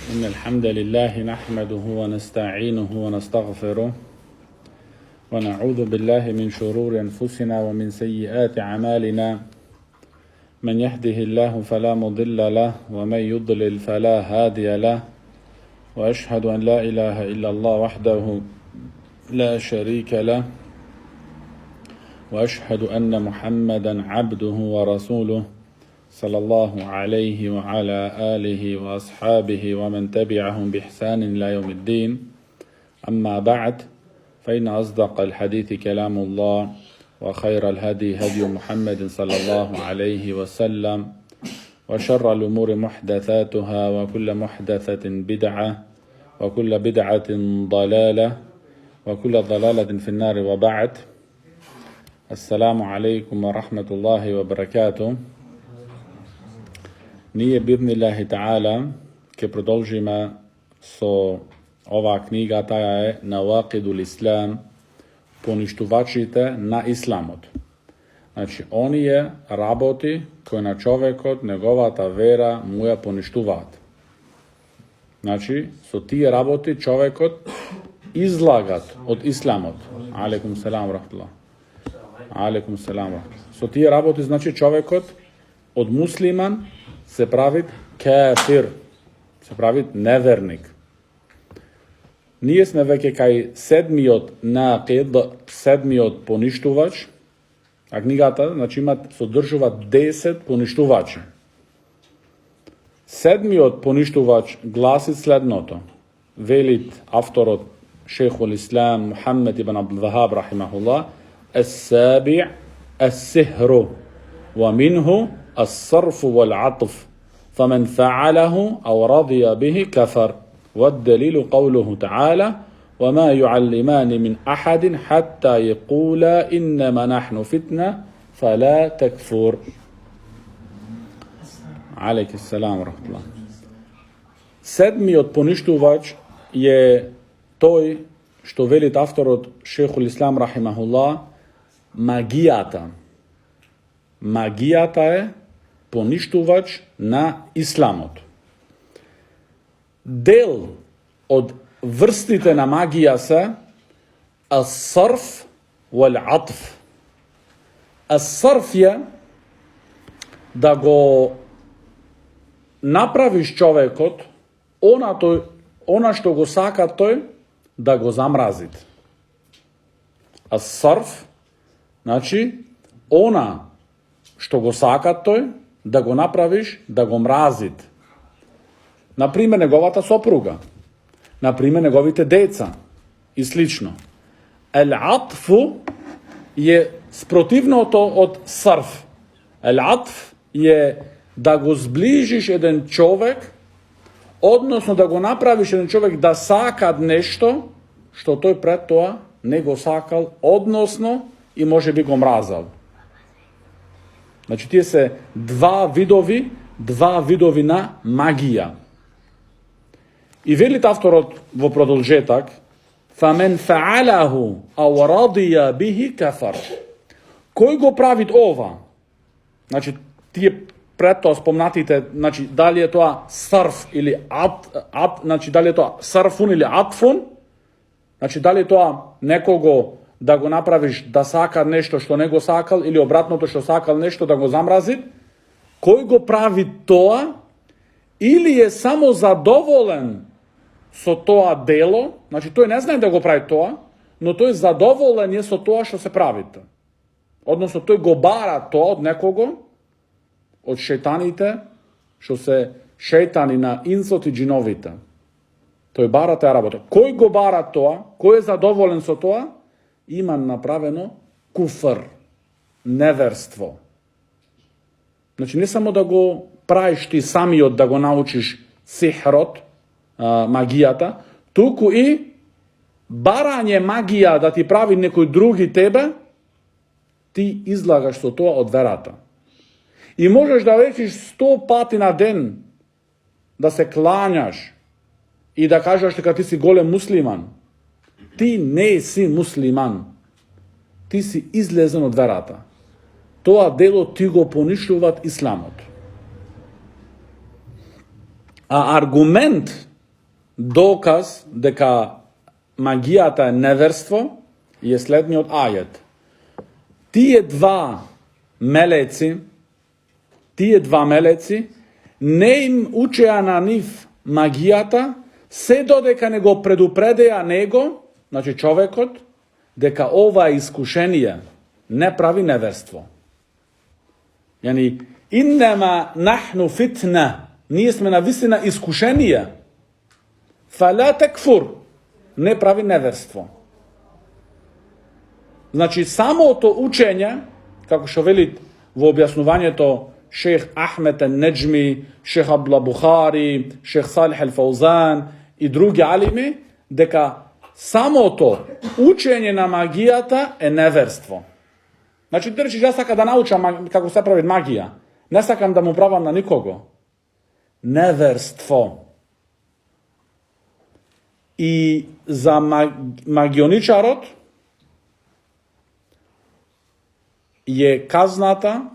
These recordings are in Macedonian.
إن الحمد لله نحمده ونستعينه ونستغفره ونعوذ بالله من شرور أنفسنا ومن سيئات أعمالنا من يهده الله فلا مضل له ومن يضلل فلا هادي له وأشهد أن لا إله إلا الله وحده لا شريك له وأشهد أن محمدا عبده ورسوله صلى الله عليه وعلى آله وأصحابه ومن تبعهم بإحسان إلى يوم الدين. أما بعد، فإن أصدق الحديث كلام الله وخير الهدي هدي محمد صلى الله عليه وسلم وشر الأمور محدثاتها وكل محدثة بدعة وكل بدعة ضلالة وكل ضلالة في النار. وبعد. Assalamu alaikum wa rahmatullahi wa barakatuh. Nije bidnillahi ta'ala, ke продолжиме со ова книга, таа е Навакидул Ислам, поништувачите на Исламот. Значи, оние работи кои на човекот, неговата вера, му ја поништуваат. Значи, со тие работи човекот излагат од Исламот. Алейкум селам рахматуллах. Алейкум селам. Со тие работи, значи, човекот од муслиман се прави кафир, се прави неверник. Ние сме веќе кај седмиот нақид, седмиот поништувач, а книгата, значи, содржува 10 поништувачи. Седмиот поништувач гласи следното. Велит авторот шейхул Ислам Мухаммед ибн Абдул Вахаб рахимахуллах: السابع السحر ومنه الصرف والعطف فمن فعله أو رضي به كفر والدليل قوله تعالى وما يعلمان من أحد حتى يقولا إنما نحن فتنة فلا تكفر. عليك السلام ورحمة الله. Седмиот поништувач je тој што велит авторот шейхул Ислам рахимахуллах: магијата. Магијата е поништувач на Исламот. Дел од врстите на магија се ас-сарф вал-атф. Ас-сарф е да го направиш човекот она што го сака тој да го замразит. Ас-сарф, значи, она што го сака тој, да го направиш, да го мразит. Например, неговата сопруга, например, неговите деца и слично. Ел-атфу е спротивното од сарф. Ел-атф е да го сближиш еден човек, односно да го направиш еден човек да сака нешто што тој пред тоа не го сакал, односно и може би го мразал. Значи, тие се два видови на магија. И велит авторот во продолжетак: فَمَنْ فَعَلَهُ أَوْ رَضِيَ بِهِ كَفَرَ. Кој го прави ова? Значи, тие пред тоа спомнатите, значи, дали е тоа сарф или значи, дали е тоа сарфун или атфун, значи, дали е тоа некого да го направиш да сака нешто што не го сакал, или обратното, што сакал нешто да го замрази. Кој го прави тоа, или е само задоволен со тоа дело, значи тој не знае да го прави тоа, но тој задоволен е со тоа што се прави. Односно, тој го бара тоа од некого, од шејтаните, што се шејтани на инсот и джиновите. Тој бара таа работа. Кој го бара тоа, кој е задоволен со тоа, има направено куфр, неверство. Значи, не само да го правиш ти самиот, да го научиш сихрот, магијата, туку и барање магија да ти прави некој други тебе, ти излагаш со тоа од верата. И можеш да речиш 100 пати на ден, да се клањаш и да кажеш дека ти си голем муслиман. Ти не си муслиман. Ти си излезен од верата. Тоа дело ти го поништуваат Исламот. А аргумент dokaz дека магијата е неверство е следниот ајет. Тие два мелеци не им учеа на нив магијата, се додека не го предупредеа него, значи човекот, дека ова искушение не прави неверство. Яни, иннема нахну фитна, ние сме навистина искушение, фала такфур, не прави неверство. Значи, самото учење, како што вели во објаснувањето шех Ахмед ен-Неджми, шех Абдулла Бухари, шех Салих ел-Фаузан и други алими, дека самото учење на магијата е неверство. Значи, речиш, јас сакам да научам како се прави магија. Не сакам да му правам на никого. Неверство. И за магионичарот е казната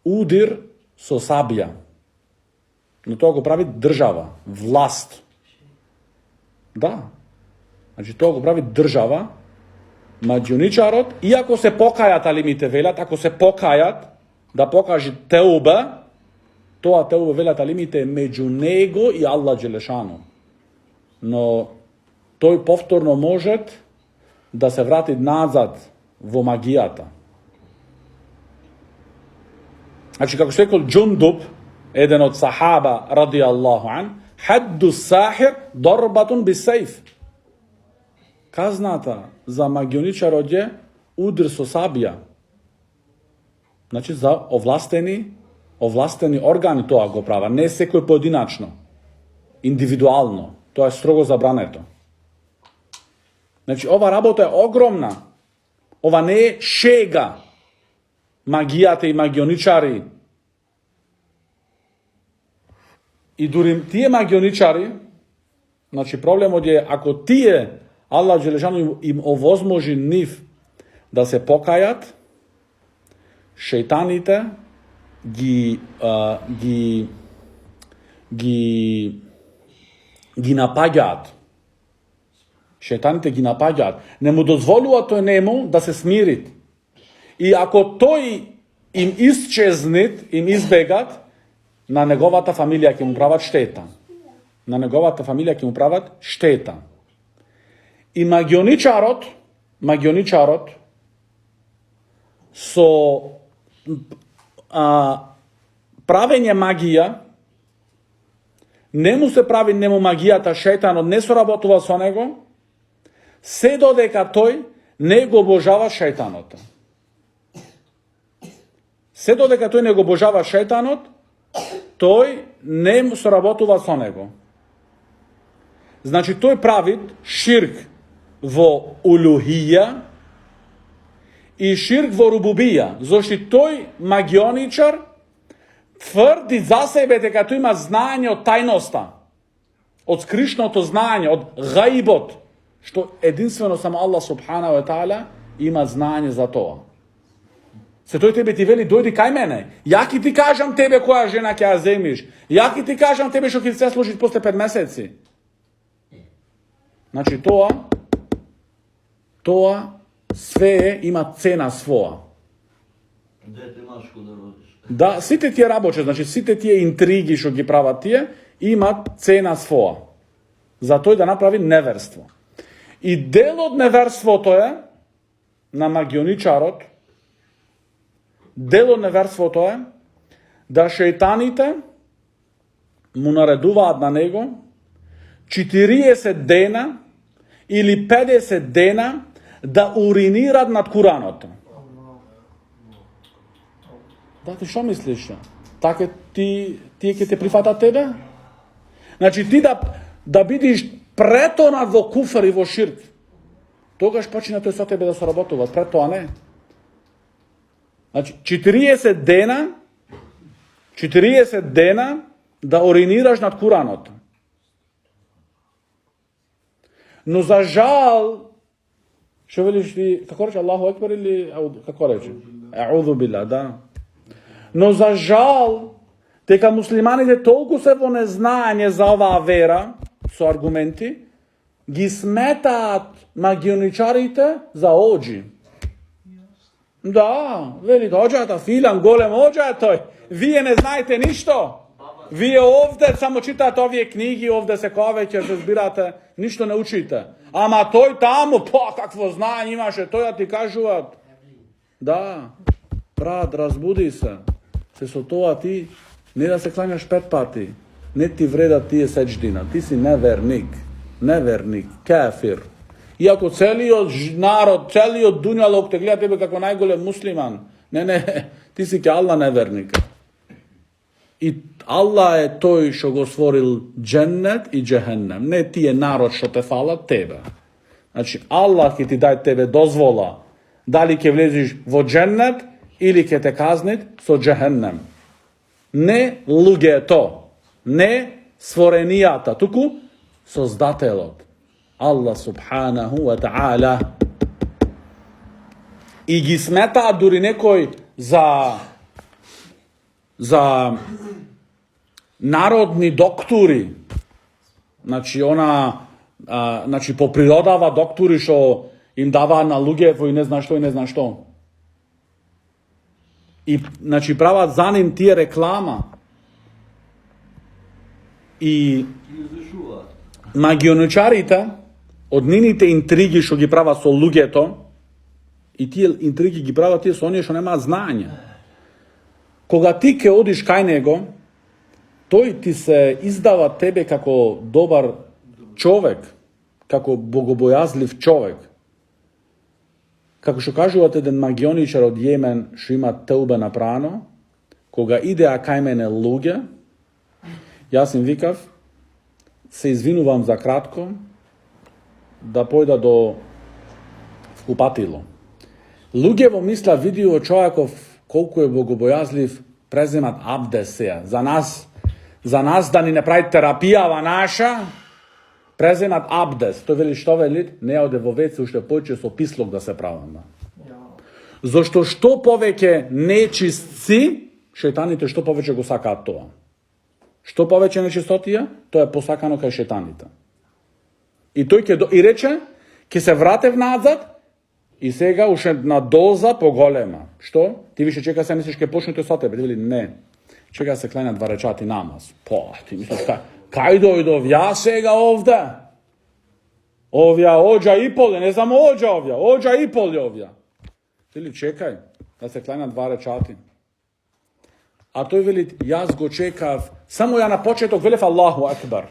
удир со сабија. Но тоа го прави држава, власт. Да. Значи, тоа го прави држава, магионичарот, иако се покајат, алимите велат, ако се покајат, да покаже теуба, тоа теуба велат алимите е меѓу него и Аллах Джелешану. Но тој повторно може да се врати назад во магијата. Значи, како што рекол Джундуб, еден од сахаба, ради Аллаху ан, хадду сахир дорбатун бисейф. Казната за магионичарот е удар со сабија. Значи, за овластени органи тоа го права, не секој поединачно, индивидуално. Тоа е строго забрането. Значи, ова работа е огромна. Ова не е шега. Магијата и магионичари. И дури тие магионичари, значи проблемот е, ако тие, Аллах Джелешану им овозможи нив да се покајат, шејтаните ги напаѓаат. Шејтаните ги напаѓаат. Не му дозволуваат тој нему да се смирит. И ако тој им исчезнет, им избегат, на неговата фамилија ќе му прават штета. На неговата фамилија ќе му прават штета. И магионичарот со правење магија, не му се прави нему магијата, шејтанот не соработува со него, се додека тој не го обожава шејтанот. Се додека тој не го обожава шејтанот, тој не соработува со него. Значи, тој прави ширк во улухија и ширк во рубубија, зашто тој магионичар тврди за себе дека тој има знаење од тајноста, од скришното знаење, од гаибот, што единствено само Аллах субхана ва таала има знаење за тоа. Се тој тебе ти вели, дојди кај мене, ја ќе ти кажам тебе која жена ќе ја земиш, ја ќе ти кажам тебе што ќе се случи после 5 месеци. Значи тоа све има цена своја. Дете машко да родиш. Да, сите тие работи, значи сите тие интриги што ги прават тие, имат цена своја. За тој да направи неверство. И дел од неверството е на магионичарот, да шејтаните му наредуваат на него 40 дена или 50 дена да уринират над Куранот. Да, ти што мислиш? Така тие ќе те прифатат тебе? Значи ти да бидиш претонат во куфр и во ширк, тогаш почина тој со тебе да соработува, пред тоа не. Значи 40 дена да уринираш над Куранот. Но за жал, што велиш ти, како рече Аллаху екбар или како рече? Аузу билlah, да. Но за жал, Дека муслиманите толку се во незнање за оваа вера, со аргументи, ги сметаат магионичарите за оџи. Да, вели, оџата, филан, голем оџа е тој. Вие не знаете ништо. Вие овде само читате овие книги, овде се ковеќе, се збирате, ништо не учите. Ама тој таму, какво знаење имаше, тој да ти кажуваат. Да, брат, разбуди се. Се со тоа ти не да се кланяш 5 пати. Не ти вреда тие сеџдина. Ти си неверник, кафир. Иако целиот народ, целиот дуњалог те гледа тебе како најголем муслиман. Не, ти си ке Аллах неверник. И Аллах е тој што го створил дженнет и джехеннем. Не тие народ што те фалат тебе. Значи, Аллах ќе ти дај тебе дозвола дали ќе влезеш во дженнет или ќе те казнит со джехеннем. Не луѓето, не створенијата, туку Создателот. Аллах субханаху ва та'ала. И ги сметаат дури некој за народни доктори. Значи, по природава доктори што им даваа на луѓето и не знам што. И, значи, прават за ним тие реклама. И магионичарите, од нивните интриги што ги прават со луѓето, и тие интриги ги прават тие со оние што немаат знаење. Кога ти ке одиш кај него, тој ти се издава тебе како добар човек, како богобојазлив човек. Како што кажуват еден магионичар од Јемен што има теубе направено, кога идеа кај мене луѓе, јас им викав, се извинувам за кратко, да појда до купатило. Луѓе во мисла видио човеков колку е богобојазлив, преземат абдес сеја. За нас да ни не прави терапијава наша, преземат абдес. Тој вели што вели? Не оде во веце, уште појче со пислок да се правам. Зошто што повеќе нечисти, шејтаните што повеќе го сакаат тоа. Што повеќе нечистотија, тоа е посакано кај шејтаните. И тој и рече, ќе се вратев назад, и сега уште на доза поголема. Што? Ти више чека се мислиш ке почнете со тебе. Вели не. Чека се кланя 2 рекати намаз. Ти мислиш кај дојдов ја сега овде? Овја оџа и пол, не знам оџа овја, оџа и пол овја. Или чекај да се кланя 2 рекати. А тој вели, јас го чекав, само ја на почеток велев Аллаху акбар.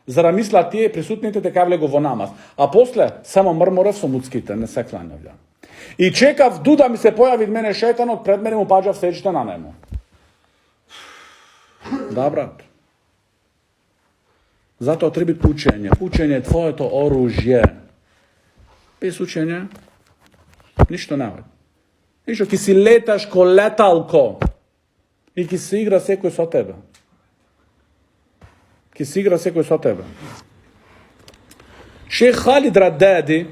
Зара мисла тие присутните дека влего во намаз. А после само мрморев со муцките, не се кланјав ја. И чекав дуда ми се појави мене шејтанот, пред мене му паѓав сеќите на нему. Да, брат. Затоа треба учење. Учење е твоето оружје. Без учење, ништо нема. Ништо, ки си леташ ко леталко. И ки се игра секој со тебе. Шех Халид Раддади,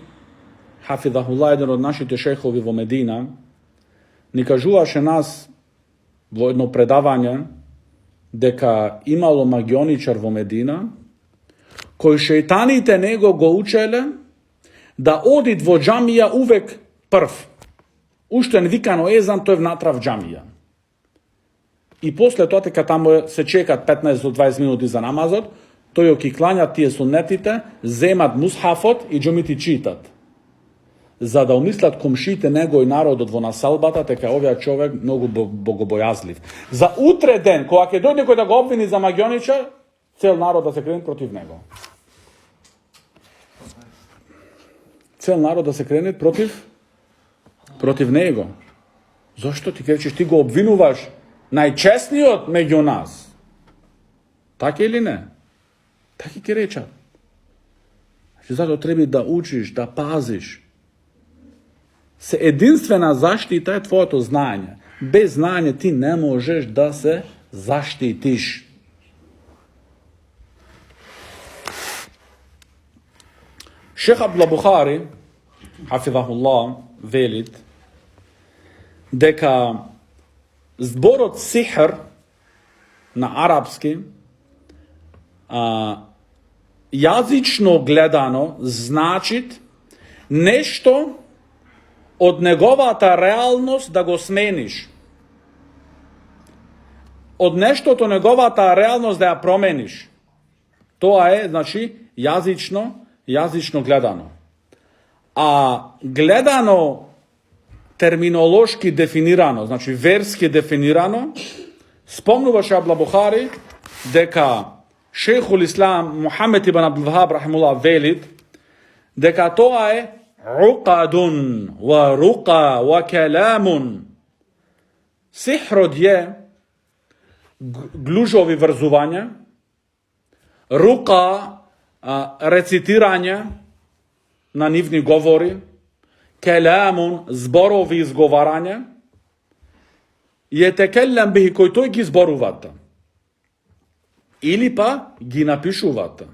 хафидахуллах, еден од нашите шехови во Медина, ни кажуваше нас во едно предавање дека имало магионичар во Медина, кој шејтаните него го учеле да одит во џамија увек прв. Уште не викано езан, тој внатра в џамија. И после тоа, дека таму се чекат 15 до 20 минути за намазот, тој ќе клањат тие сунетите, земат мусхафот и џумити читат. За да умислат комшите него и народот во населбата, дека овој човек многу богобојазлив. За утре ден, кога ќе дојде некој да го обвини за магионичар, цел народ да се крени против него. Цел народ да се крени против него. Зошто ти кречеш, ти го обвинуваш најчестниот меѓу нас? Така или не? Така ќе речат. Затоа треба да учиш, да пазиш. Се единствена заштита е твоето знаење. Без знаење ти не можеш да се заштитиш. Шех Абдул Бухари, хафидахуллах, велит дека зборот сихр na arapski, jazično gledano значит nešto od неговата реалност да го смениш. Od nešto od неговата реалност да ја промениш. Тоа е, значи, јазично гледано. А гледано терминолошки дефинирано, значи верски дефинирано, спомнуваше Абдул Бухари дека Шейхул Ислам Мухамед ибн Абдул Вахаб рахимуллах велит дека тоа е уқадун ва руқа ва каламун. Сихрот е глужови врзувања, рука рецитирање на нивни говори, келамун зборови изговарања, јетекелем бихи кој тој ги зборувата. Или па ги напишувата.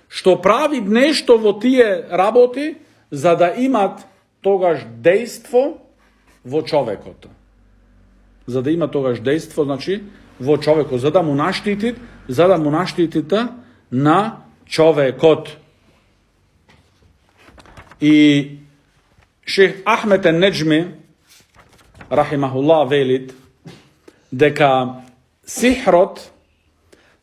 Што прави нешто во тие работи за да имат тогаш дејство во човекот. За да има тогаш дејство, значи, во човекот, за да му наштитите на човекот. И Шейх Ахмед ен-Неджми, рахимахуллах, велит дека сихрот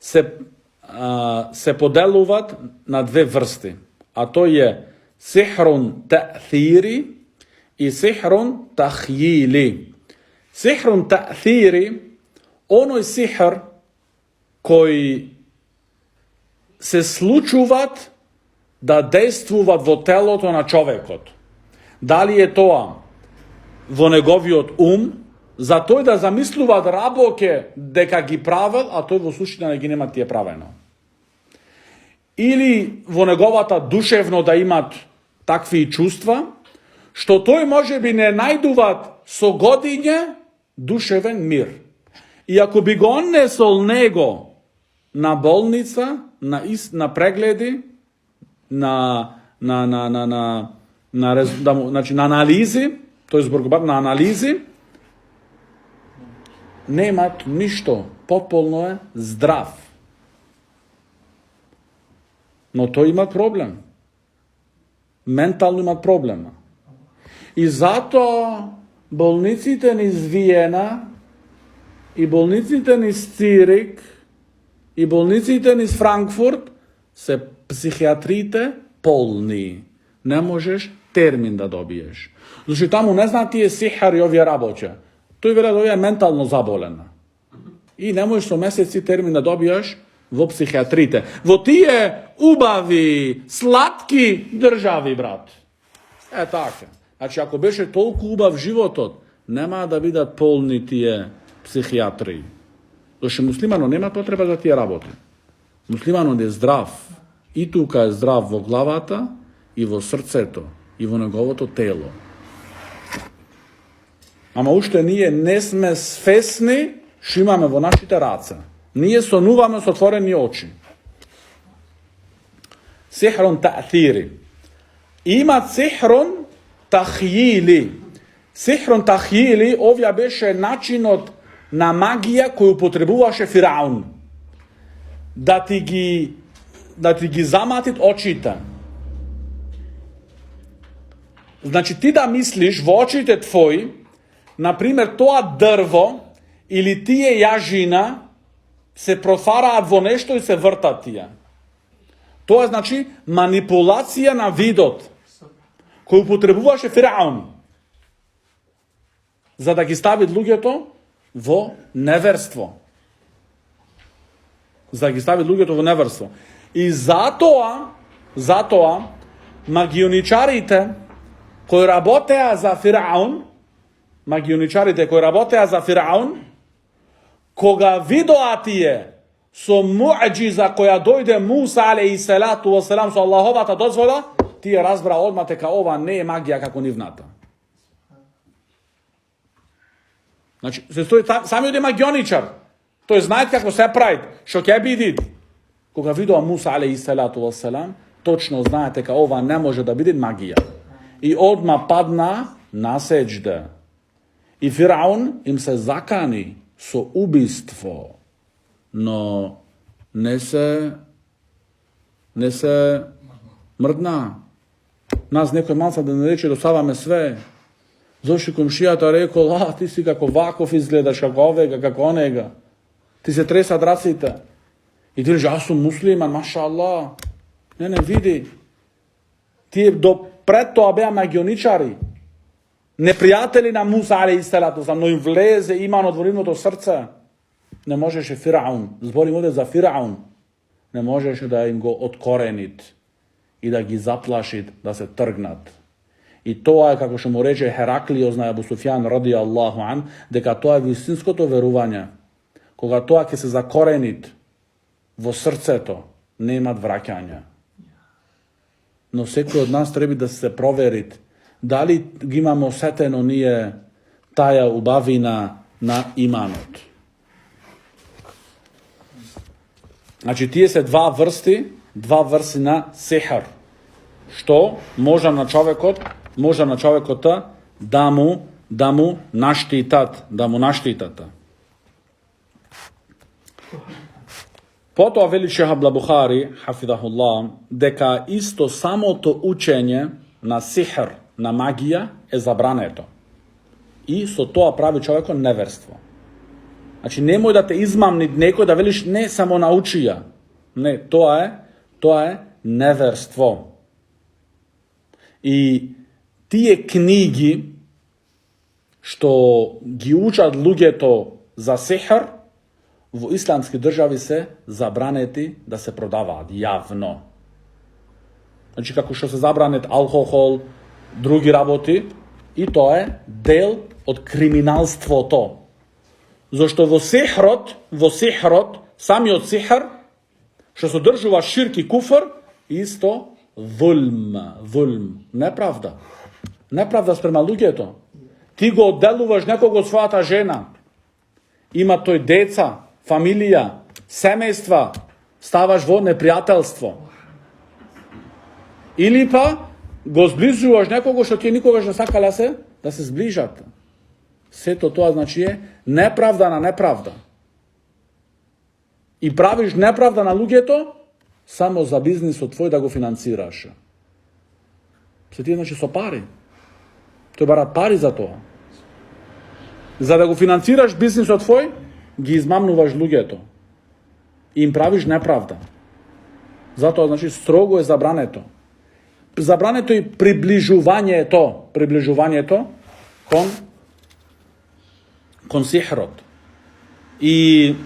се поделуваат на две врсти, а тој е сихрун та'thiri и сихрун тахјили. Сихрун та'thiri, оној сихр кој се случуваат да действуваат во телото на човекот. Дали е тоа во неговиот ум, за тој да замислуваат работи дека ги правел, а тој во суштина не ги нема тие правено. Или во неговата душевно да имат такви чувства, што тој може би не најдуваат со годиње душевен мир. И ако би го однесол него на болница, на прегледи, на анализи, тој зборгубар на анализи, немат ништо, потполно е здрав. Но тој има проблем. Ментално има проблема. И затоа болниците низ Виена и болниците низ Цирик и болниците низ Франкфурт се психиатрите полни. Не можеш термин да добиеш. Зашто таму не знаат тие сихари овие работи. Тој веројатно е ментално заболен. И не можеш со месеци термин да добиеш во психиатрите. Во тие убави, сладки држави, брат. Е така. Значи, ако беше толку убав животот, нема да бидат полни тие психиатри. Зашто муслиманот нема потреба за тие работи. Муслиманот е здрав. И тука е здрав во главата, и во срцето, и во неговото тело. Ама уште ние не сме свесни што имаме во нашите раце. Ние сонуваме со отворени очи. Сихрун та'thiri. Има сихрун тахјили. Сихрун тахјили, овја беше начинот на магија кој употребуваше Фираун. Да ти ги заматит очите. Значи ти да мислиш во очите твои, например, тоа дрво или тие јажина се профараат во нешто и се вртат тие. Тоа значи манипулација на видот, кој употребуваше Фираун, за да ги стави луѓето во неверство. За да ги стави луѓето во неверство. И затоа магионичарите кои работеа за Фираун, кога видоа тие со муъџиза која дојде Муса алейхиссалату вассалам со Аллаховата дозвола, тие разбра одма дека ова не е магија како нивната. Значи, се стои самиот е магионичар. Тој знае како се прави, што ќе биде. Кога видоа Муса алейхиссалату вассалам, точно знае дека ова не може да биде магија. И одма падна на сеџда. И Фираун им се закани со убиство. но не се мрдна. Нас некој малца да не рече досаваме све. Зошто комшијата рекол, ти си како ваков изгледаш, како овега, како онега. Ти се тресат раците. И ти рече, аз сум муслиман, маша Allah. Не види. Тие до пред тоа беа магионичари. Непријатели на Муса, алейхиссалату вассалам, но им влезе иман од воривното срце. Не можеше Фираун, зборим овде за Фираун, не можеше да им го откоренит и да ги заплашит да се тргнат. И тоа е како што му рече Хераклиос на Абу Суфјан ради Аллаху ан, дека тоа е вистинското верување. Кога тоа ќе се закоренит во срцето, немат враќање. Но секој од нас треба да се проверит дали ги имаме осетено ние таја убавина на иманот. Значи, тие се два врсти на сихар, што може на човекот да му наштитат. Потоа вели Шех Абдул Бухари, хафидахуллах, дека исто самото учење на сихар, на магија, е забрането. И со тоа прави човекот неверство. Значи, немој да те измамни некој да велиш не само научија. Не, тоа е неверство. И тие книги што ги учат луѓето за сихар, во исламски држави се забранети да се продаваат јавно. Значи, како што се забранет алкохол, други работи, и тоа е дел од криминалството. Зашто во сихрот, самиот сихар, што содржува ширк и куфр, исто вулм, неправда. Неправда спрема луѓето. Ти го одделуваш некого од својата жена, има тој деца, фамилија, семејства, ставаш во непријателство. Или па го зближуваш некого што тие никогаш не сакале да се зближат. Сето тоа значи е неправда на неправда. И правиш неправда на луѓето само за бизнисот твој да го финансираш. Се тие значи со пари. Тој барат пари за тоа. За да го финансираш бизнисот твој, ги измамнуваш луѓето. И им правиш неправда. Затоа значи строго е забрането. Забрането и приближувањето кон сихрот. И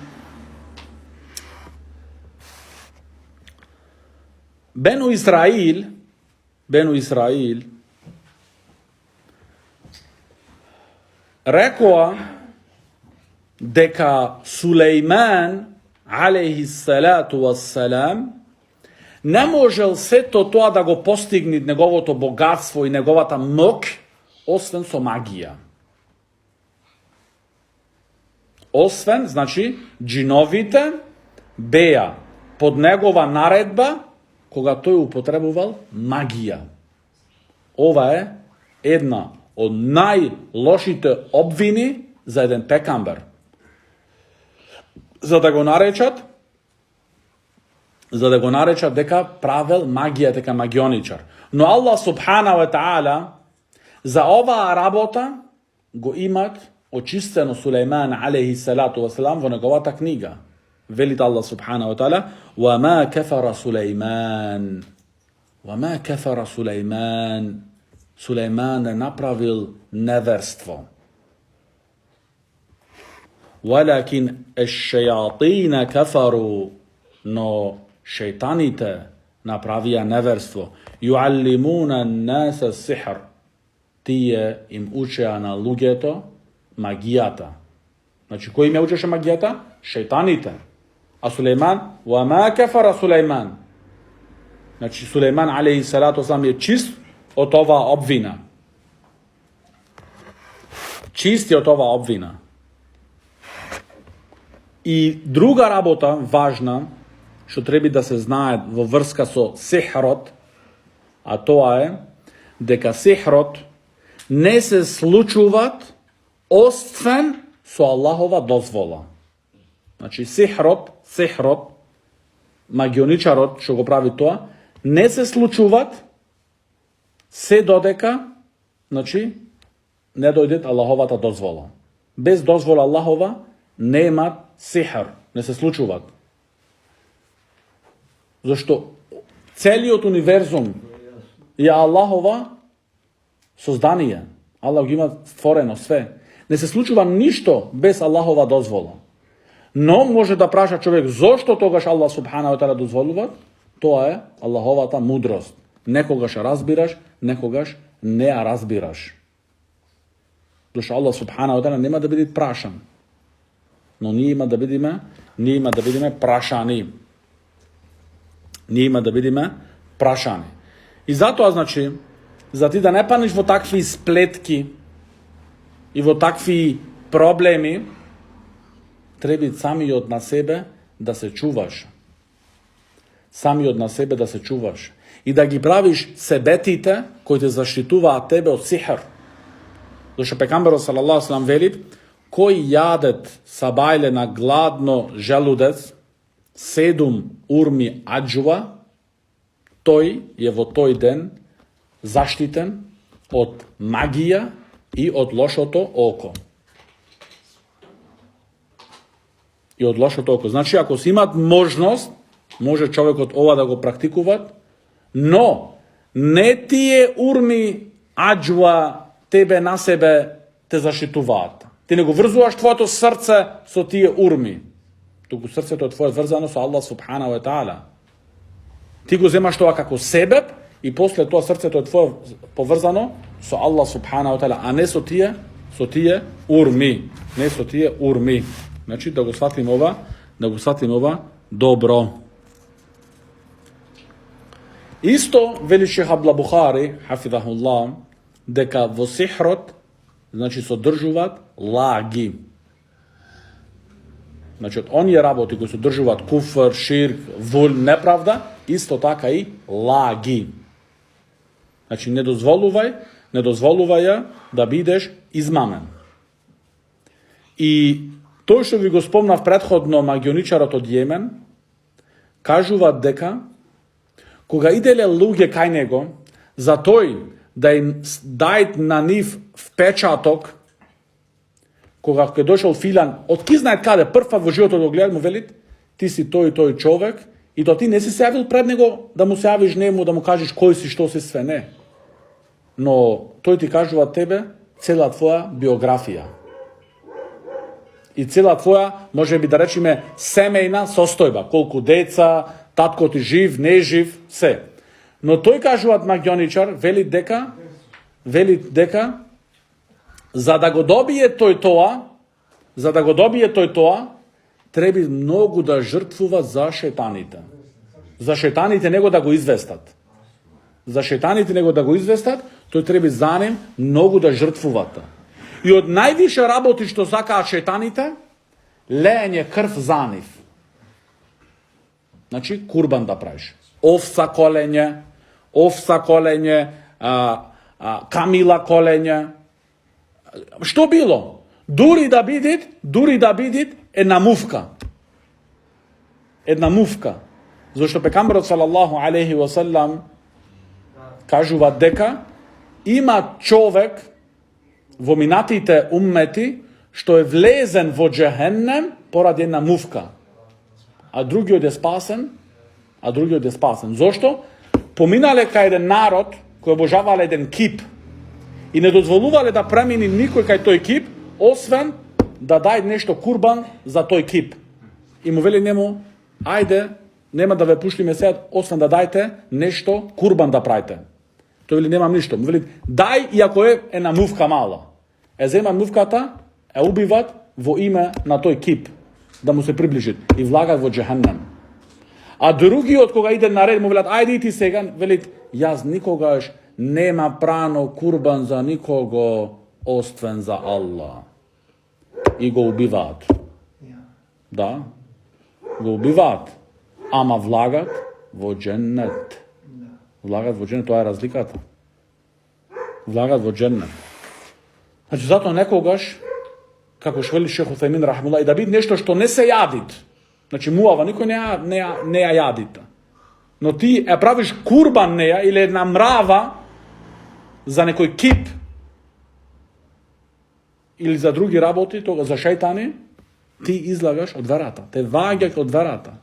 Бену Исраил рекоа дека Сулејман алейхиссалату вассалам не можел сето тоа да го постигне неговото богатство и неговата мок, освен со магија. Освен, значи, джиновите беа под негова наредба кога тој употребувал магија. Ова е една од најлошите обвини за еден пекамбер. За да го наречат дека правел магија, дека магионичар. Но Аллах субхана ва таала за оваа работа го имат очистено Сулејман алейхиссалату вассалам во неговата книга. Велит Аллах субхана ва таала: "Вама кафара Сулејман." Вама кафара Сулејман. Сулејман не направил неверство. Валакин еш-шејатина кафару, но шејтаните направија неверство. Јуаллимуна наса сихр. Тие им учеа на луѓето магијата. Значи, кој им ја учеше магијата? Шејтаните. А Сулејман, вама кафара Сулејман. Значи, Сулејман алейхиссалату вассалам е чист од оваа обвина. Чист од оваа обвина. И друга работа, важна, што треба да се знае во врска со сихрот, а тоа е дека сихрот не се случуваат освен со Аллахова дозвола. Значи сихрот, магионичарот што го прави тоа, не се случуваат се додека, значи, не дојде Аллаховата дозвола. Без дозвола Аллахова нема сихр, не се случуваат. Зашто целиот универзум е Аллахова создание. Аллах ги има створено све. Не се случува ништо без Аллахова дозвола. Но може да праша човек зошто тогаш Аллах субханаху ва таала дозволува? Тоа е Аллаховата мудрост. Некогаш разбираш, некогаш не ја разбираш. Зашто Аллах субханаху ва таала нема да биде прашан. Но ние има да бидеме прашани. Ние има да бидеме прашани. И затоа, значи, за ти да не паниш во такви сплетки и во такви проблеми, треба самиот на себе да се чуваш. Самиот на себе да се чуваш. И да ги правиш себетите кои те заштитуваат тебе од сихр. Зашто пекамберот салаллаху алейхи ва салам вели, кој јадет сабајле на гладно желудец 7 урми аджува, тој е во тој ден заштитен од магија и од лошото око. И од лошото око. Значи, ако си имат можност, може човекот ова да го практикуваат, но не тие урми аджува тебе на себе те заштитуваат. Ти не го врзуваш твоето срце со тие урми. Туку срцето е твое врзано со Аллах субханаху ва таала. Ти го земаш тоа како себе и после тоа срцето е твое поврзано со Аллах субханаху ва таала, а не со тие урми. Не со тие урми. Значи да го сватиме ова добро. Исто вели Шех Абдул Бухари, хафидахуллах, дека во сихрот, значи содржуваат лаги. Значи од оние работи кои содржуваат куфр, ширк, вул, неправда, исто така и лаги. Значи не дозволувај ја да бидеш измамен. И тој што ви го спомнав претходно магионичарот од Јемен, кажуваат дека кога иделе луѓе кај него, за тој да им дајт на нив впечаток, кога ќе дошол Филан, од ки знаат каде, прв пат во животот го гледат, му велит, ти си тој и тој човек, и то ти не си се јавил пред него да му се јавиш нему, да му кажеш кој си, што си, све не. Но тој ти кажува тебе цела твоја биографија. И цела твоја, може би да речеме, семејна состојба, колку деца, татко ти жив, не жив, се. Но тој кажуваат магионичар, вели дека за да го добие тој тоа, треба многу да жртвува за шејтаните. За шејтаните него да го известат. Тој треба за ним многу да жртвуват. И од највише работи што сакаат шејтаните, леење крв за нив. Значи, курбан да правиш. Овца колење, камила колење. Што било? Дури да бидит една мувка. Зашто пекамберот салаллаху алейхи ва салам кажува дека има човек во минатите уммети што е влезен во џехеннем поради една мувка. А другиот е спасен. Зошто? Поминале кај еден народ кој обожавале еден кип и не дозволувале да премини никој кај тој кип, освен да дај нешто курбан за тој кип. И му вели нему, ајде, нема да ве пуштиме сега, освен да дајте нешто курбан да правите. Тој вели, немам ништо. Му вели, дај, иако е една мувка мала. Земат мувката, убиват во име на тој кип, да му се приближит и влагат во џехеннем. А другиот кога иде наред му велат, ајде ти сега, велит, јас никогаш нема прано курбан за никого освен за Аллах. И го убиваат. Да, го убиваат. Ама влагат во џеннет. Тоа е разликата. Влагат во џеннет. Значи, затоа некогаш, kako što veli Šejh Uthejmin rahimehullah, i da biti nešto što ne se jadit. Znači muava, niko ne jadita. No ti praviš kurban neja ili jedna mrava za nekoj kip ili za drugi raboti, toga za šejtani, ti izlagaš od vrata. Te vagjak od vrata.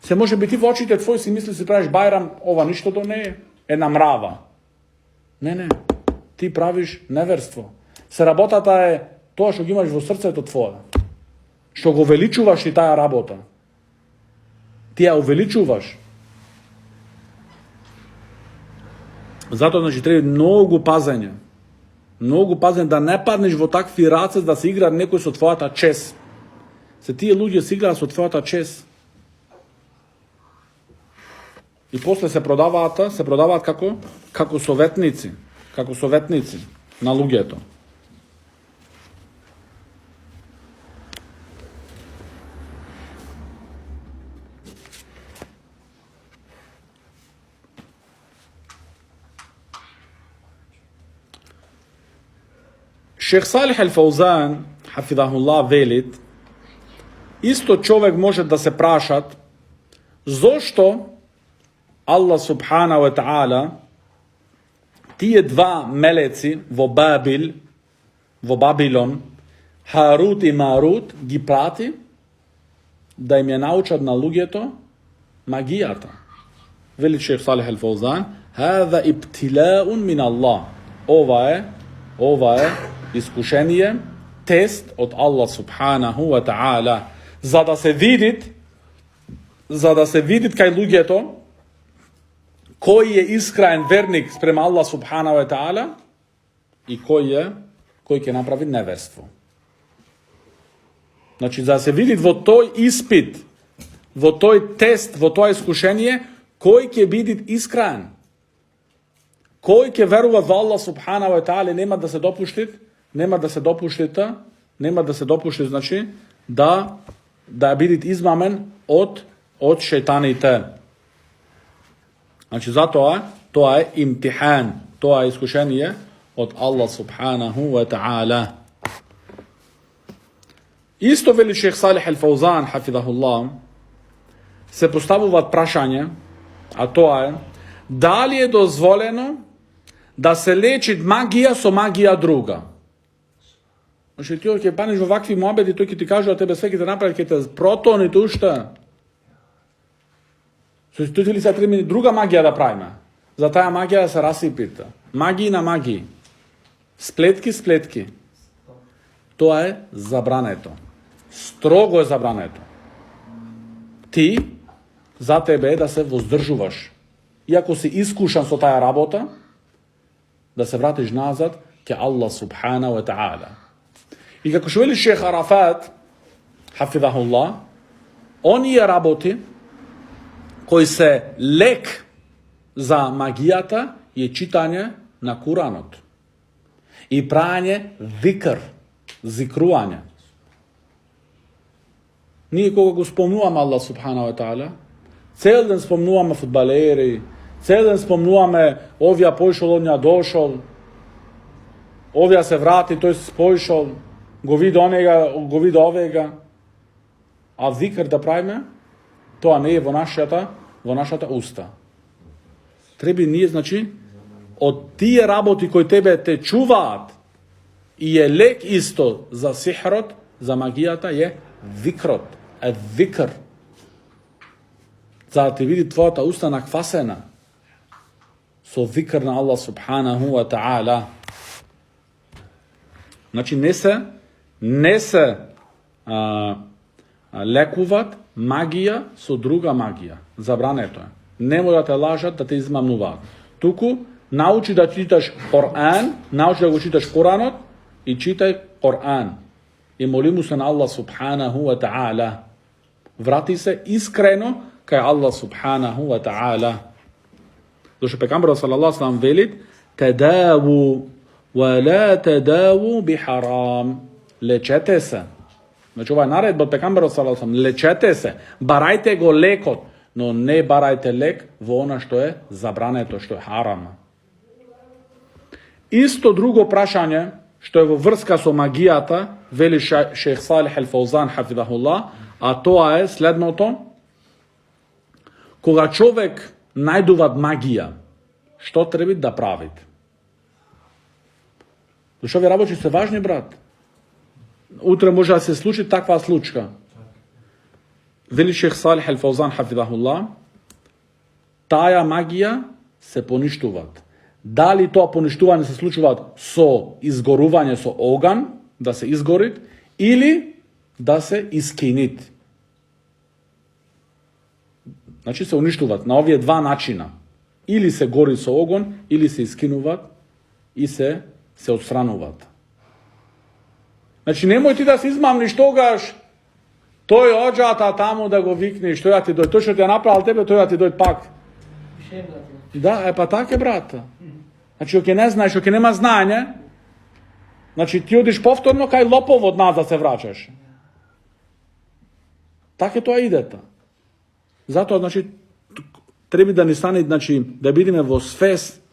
Se može biti v očite tvoj si misli si praviš bajram, ova ništa to ne je, jedna mrava. Ne, ti praviš neverstvo. Se rabotata je to što imaš v srce, to tvoje. Što go veličuvaš i taja rabota. Ti ja uveličuvaš. Zato znači treba mnogo pazenja. Mnogo pazenja da ne padneš v takvi racec da se igra nekoj so tvojata čes. Se tije ljudi se igra so tvojata čes. I posle se prodavat kako? Kako sovetnici. Kako sovetnici. Na lugeto. Šejh Salih al-Fauzan, hafidahullah, velit, isto čovjek može da se prašat zašto Allah subhanahu wa ta'ala tije dva meleci vo Babilon, Harut i Marut, gi plati da im je naučat na lugeto magijata. Veli Šejh Salih al-Fauzan, hada ibtila'un min Allah. Ova je iskušenje, test od Allah subhanahu wa ta'ala, za da se vidit kaj lugeto, koji je iskren vernik sprema Allah subhanahu wa ta'ala i koji će napraviti neverstvo. Znači, da se vidit vo toj ispit, vo toj test, vo toj iskušenje, koji će biti iskren. Koji će verovati v Allah subhanahu wa ta'ala, nema da se dopušti, znači, da biti izmamen od šejtanite. Znači, zato to je imtihan, to je iskušenje od Allah subhanahu wa ta'ala. Isto veli Šejh Salih al-Fauzan, hafidahullah, se postavlja prašanje, a to je, da li je dozvoljeno da se leči magija so magija druga. Znači, ti ovdje paniš v ovakvi mobedi, to ki ti kaže, da tebe sve ki te napravi, ki te protoni tu šta. Tu ti sad treba druga magija da pravime. Za taja magija da se rasipita. Magiji na magiji. Spletki. To je zabraneto. Strogo je zabraneto. Ti, za tebe je da se vozdržuvaš. Iako si iskušan so taja rabota, da se vratiš nazad ke Allah subhanahu wa ta'ala. I kako što veli Šejh Arafat, hafidahullah, oni je raboti koji se lek za magijata je čitanje na Kuranot. I pranje zikruanje. Nije koga go spomnujemo Allah subhanahu wa ta'ala. Cel den spomnujemo futbaleri, cel den spomnujemo ovja pošol, ovja došol, ovja se vrati, to je pošol, go vidi ovega. A zikr da pravime, to ne je vo našata usta. Trebi nije, znači, od tije raboti koji tebe te čuvat i je lek isto za sihrot, za magijata je zikr. Za ti vidi tvoja ta usta nakvasena. So zikr na Allah subhanahu wa ta'ala. Znači, ne se lekuvat magija so druga magija. Zabraneto je. Ne mora te lažat da te izmamnuvat. Tuku, nauči da čitaš Koran, nauči da go čitaš Koranot i čitaj Koran. I molimu se na Allah subhanahu wa ta'ala. Vrati se iskreno kaj Allah subhanahu wa ta'ala. Došlo pekambara sallallahu sallam velit, tadavu wa la tadavu bi haram. Lečete se. Znači ovaj naredba od pekambara sallallahu sallam, lečete se. Barajte go lekot. No ne barajte lek v ona što je zabraneto, što je haram. Isto drugo prašanje, što je vrska so magijata, вели шейх Салих Ал-Фаузан хафидахулlah, а тоа е следното: кога човек најдува магија, што треба да прави? Зашто овие работи се важни, брат. Утре може да се случи таква случка. Вели шейх Салих Ал-Фаузан хафидахулlah, таа магија се поништуваат. Дали тоа поништување се случува со изгорување со оган, да се изгорит, или да се искинит. Значи се уништуваат на овие два начина. Или се гори со огон, или се искинуваат и се отстрануваат. Значи немој ти да се измамниш тогаш, тој оđата таму да го викнеш, тој ја ти дојде, тој што ти ја направил тебе, тој ја ти дојде пак. Да, па така, брата. Значи, ако не знаеш, ако нема знање, значи ти одиш повторно кај лоповот назад се враќаш. Така тоа идета. Затоа, значи, треба да ни стане, значи, да бидеме во свест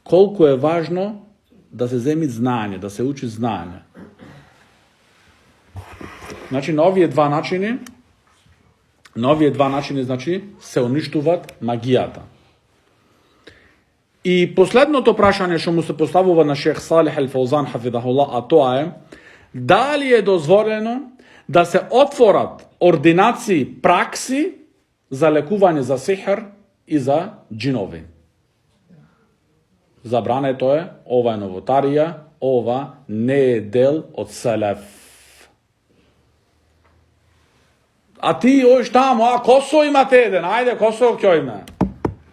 колку е важно да се земи знање, да се учи знање. Значи, на овие два начини, значи, се уништуваат магијата. И последното прашање што му се поставува на шейх Салих Ал-Фаузан хафидахулlah, а тоа е: дали е дозволено да се отворат ординации, пракси за лекување за сихр и за џинови? Забрането е, ова е новотарија, ова не е дел од селеф. А ти оиш таму, Косо имате еден, ајде Косо ќе име.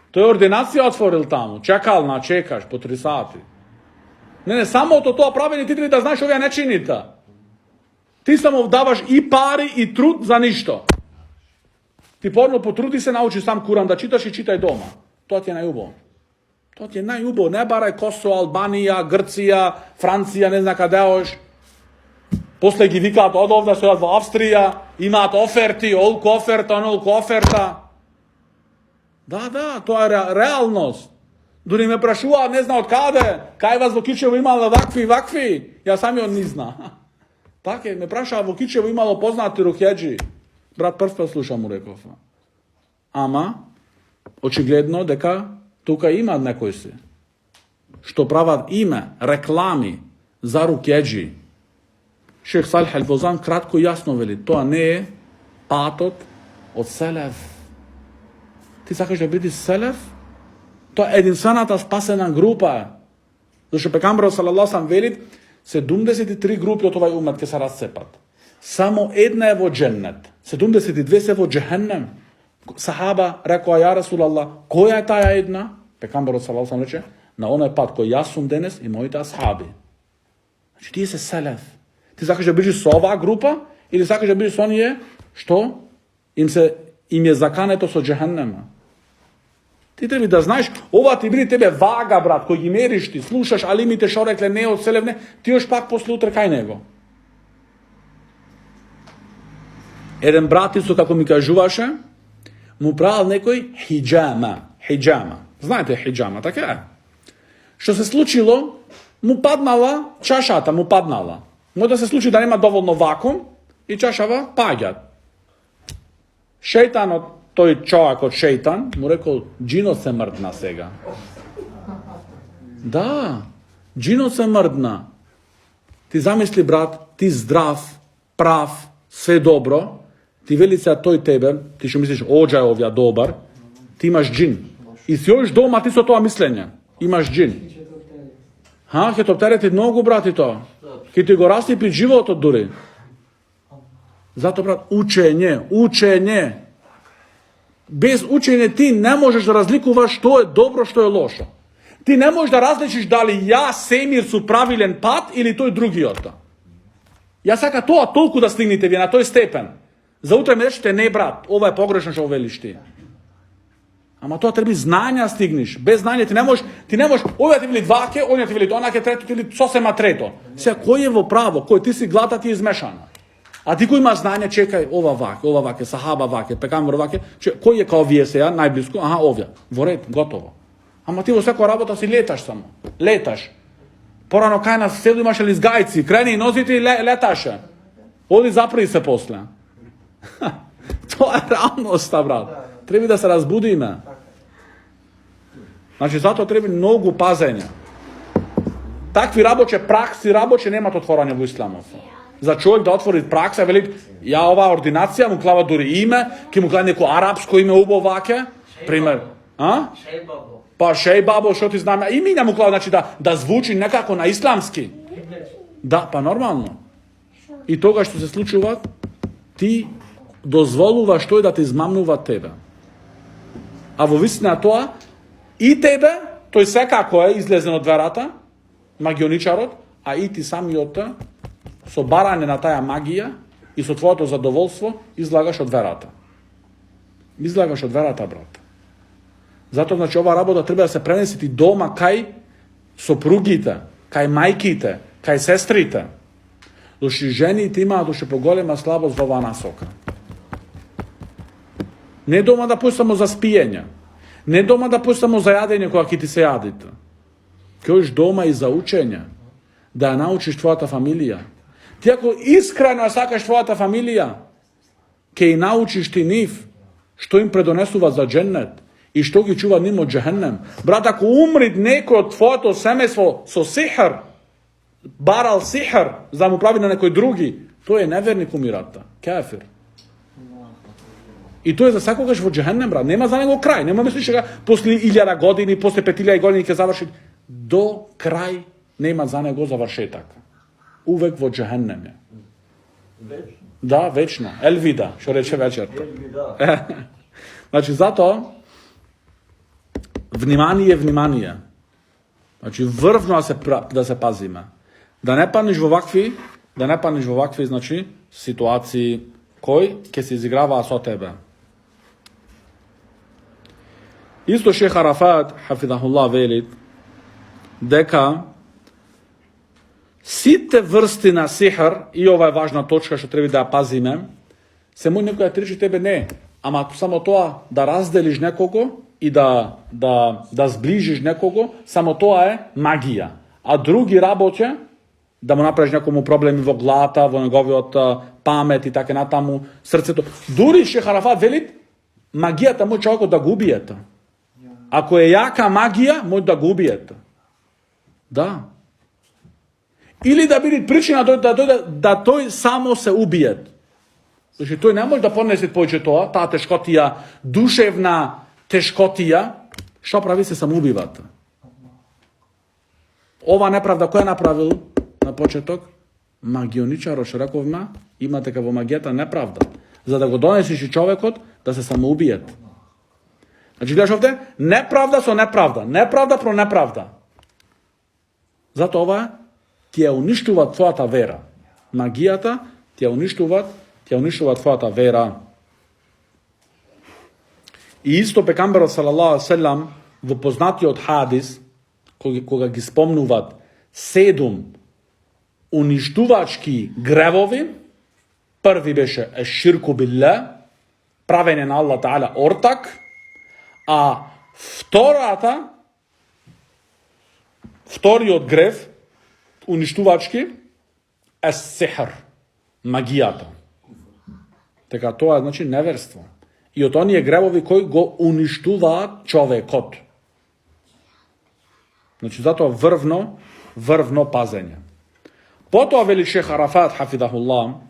Тој ординација отворил таму, чекаш по 3 сати. Не, самото тоа правење ти треба да знаеш овие нечините. Ти само даваш и пари и труд за ништо. Ти порно потруди се, научи сам Куран да читаш и читај дома. Тоа ти е најубаво. Тоа ти е најубаво. Не барај Косово, Албанија, Грција, Франција, не знам каде оиш. После ги викаат од овде, се во Австрија, имаат оферти, олку оферта, онолку оферта. Да, тоа е реалност. Дори ме прашуваат, не знам од каде, кај вас во Кичево имало вакви, ја самиот не зна. Така, ме прашаа во Кичево имало познати рухеджи. Брат, прв пат слушам, му реков. Ама, очигледно дека тука има некои си, што прават име, реклами за рукеджи. Шейх Салих Ал-Фаузан кратко и јасно вели, тоа не е патот од селеф. Ти сакаш да бидеш селеф? Тоа е единствената спасена група. Зашто пекамбарот салаллаху алейхи вели, 73 групи од овај умет ќе се расцепат. Само една е во џеннет. 72 се во џехеннем. Сахаба рекоа, ја Расулаллах, која е таа една? Пекамбарот салаллаху алейхи рече, на оној пат кој јас сум денес и моите асхаби. Значи ти се селеф. Ти сакаш да бидеш со оваа група или сакаш да бидеш со оние што им е закането со џехеннема? Ти треба да знаеш, ова ти биде тебе вага, брат, кој ги мериш ти, слушаш алимите шо рекле не од селевне, ти ош пак после утре кај него. Еден брат исто како ми кажуваше, му правил некој хиджама. Знаете хиджама, така е? Што се случило, му паднала чашата, Може да се случи да нема доволно вакуум и чашава паѓа. Шејтанот, тој човек од шејтан, му рекол, џинот се мрдна сега. Да, џинот се мрдна. Ти замисли, брат, ти здрав, прав, све добро, ти вели се тој тебе, ти што мислиш, оđа е овја добар, ти имаш џин. И си оиш дома ти со тоа мислење. Имаш џин. Ќе те оптерети многу, брати, тоа. Ќе ти го растипи животот дури. Зато, брат, учење. Без учење ти не можеш да разликуваш што е добро, што е лошо. Ти не можеш да различиш дали јас, Семир, су правилен пат или тој другиот. Ја сака тоа толку да стигнете вие на тој степен. За утре ме речете, не, брат, ова е погрешно што велиш ти. Ама тоа треба знања стигнеш. Без знање ти не можеш, овие ти вели ваке, оние ти вели онаке трето, ти вели сосема трето. Сега кој е во право, кој ти си глата ти измешана. А ти кој има знање, чекај, ова ваке, сахаба ваке, пекамбар ваке, кој е као вие сега, најблиску, во ред, готово. Ама ти во секоја работа си леташ само. Порано кај нас село имаше лизгајци, крени нозите и леташе. Оди запри се после. Тоа е реалноста, брат. Треба да се разбудиме. Значи, затоа треба многу пазење. Такви рабоче пракси, рабоче немат отворање во исламот. За човек да отвори пракса, вели, ја оваа ординација му клава дури име, ке му клава неко арапско име убаво ваке, пример. А? Шейбабо. Па шејбабо, што ти знаме, и минја му клава, значи да звучи некако на исламски. Да, па нормално. И тога што се случува, ти дозволуваш тој да те измамнува тебе. А во вистина тоа, и тебе, тој секако е излезен од верата, магионичарот, а и ти самиот со барање на таа магија и со твоето задоволство излагаш од верата. Излагаш од верата, брат. Затоа, значи, ова работа треба да се пренеси дома кај сопругите, кај мајките, кај сестрите. Доши жените имаат уште поголема слабост во оваа насока. Не дома да пуштамо за спиење. Не дома да пуштамо за јадење кога ќе ти се јадите. Кеош дома и за учење. Да ја научиш твојата фамилија. Ти ако искрено ја сакаш твојата фамилија, ќе и научиш ти нив што им предонесува за дженнет и што ги чува ним од джехеннем. Брат, ако умри некој од твоето семејство со сихр, барал сихр, за да му прави на некој други, тој е неверник умирата. Кафир. И тој е за секогаш во джехеннем, брат. Нема за него крај. Нема мислиш дека после 1000 години, после 5000 години ќе заврши. До крај нема за него завршетак. Увек во джехеннем е. Вечно. Да, вечно. Елвида, што рече вечерта. Елвида. Значи, затоа, внимание. Значи, врвно да се пазиме. Да не паднеш во вакви, значи, ситуации кои ќе се изиграваа со тебе. Исто Шех Арафат, хафидахуллах, вели дека сите врсти на сихр, и ова е важна точка што треба да ја пазиме, се мој некој да рече тебе не, ама само тоа да разделиш некого и да сближиш некого, само тоа е магија. А други работе, да му направиш некому проблеми во главата, во неговиот памет и така натаму, срцето. Дури Шех Арафат вели, магијата може човекот да го убиете. Ако е јака магија, може да го убиете. Да. Или да биде причина да тој само се убие. Значи, тој не може да понесе повеќе тоа, таа тешкотија, душевна тешкотија, што прави, се самоубиват. Ова неправда кој е направил на почеток? Магионичарот, што рековме, има дека во магијата неправда. За да го донесиш и човекот да се самоубиет. Значи, гледаш овде, неправда со неправда, неправда про неправда. Затоа ова ти ја уништува твојата вера. Магијата ти ја уништува твојата вера. И исто пекамберот салаллаху алейхи ве селем во познатиот хадис, кога ги спомнуваат 7 уништувачки гревови, први беше еширку билла, правење на Аллах Таала ортак, а вториот грев, уништувачки, е сихр, магијата. Така тоа е, значи, неверство. И од оние гревови кои го уништуваат човекот. Значи, затоа врвно пазење. Потоа вели Шех Арафат, хафидахуллах,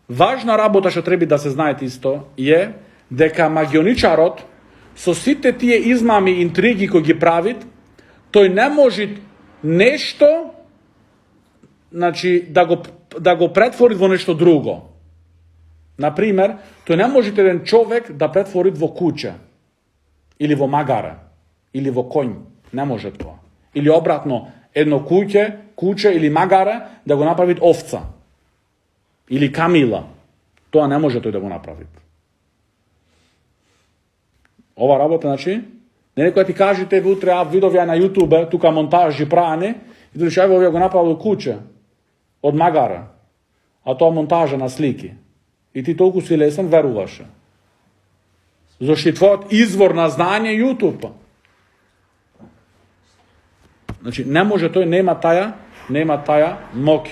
важна работа што треба да се знаете исто е дека магионичарот со сите тие измами и интриги кои ги правит, тој не може нешто, значи, да го претвори во нешто друго. Например, тој не може еден човек да претвори во куќе, или во магара, или во коњ. Не може тоа. Или обратно, едно куќе или магара да го направи овца. Или камила. Тоа не може тој да го направи. Ова работа, значи, не некој ти кажете утре, видов ја на YouTube, тука монтажи пране, и дали шајво овие го направил куќе од магара, а тоа монтажа на слики. И ти толку си лесен веруваше. Зашто твојот извор на знање YouTube. Значи, не може, тој нема таја моќ.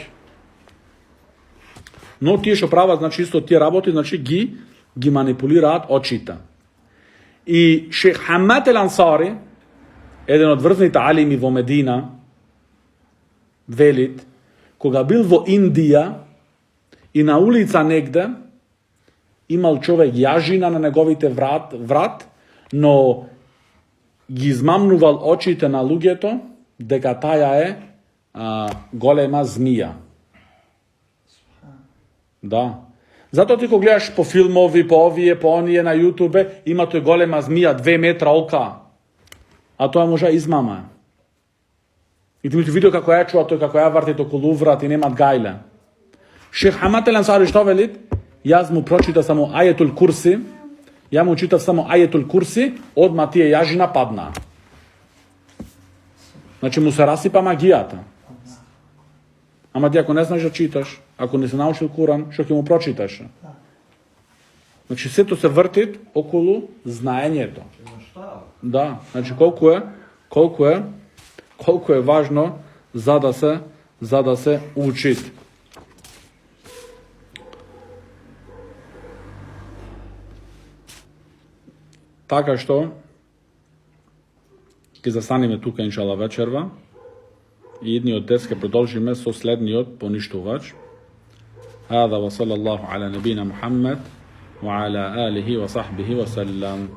Но тие што прават, значи, исто тие работи, значи, ги манипулираат очите. И Шех Хамад ел Ансари, еден од врвните алими во Медина, велит, кога бил во Индија и на улица негде, имал човек јажина на неговите врат, но ги измамнувал очите на луѓето дека таја е голема змија. Да. Затоа ти кога гледаш по филмови, по овие, по оние на YouTube, има тој голема змија 2 метра олка. А тоа може измама. И ти ми видео како ја чува тој, како ја вртит околу врат и немат гајле. Шех Хамад ел Ансари што велит? Јас му прочита само ајетул курси, ја му читав само ајетул курси, одма тие јажина падна. Значи му се расипа магијата. Ама ти ако не знаеш да читаш, ако не се научил Куран, што ќе му прочиташ? Значи сето се врти околу знаењето. Да, значи колку е важно за да се учи. Така што ќе застанеме тука иншалла вечерва и идниот дес ќе продолжиме со следниот поништувач. هذا وصلى الله على نبينا محمد وعلى آله وصحبه وسلم.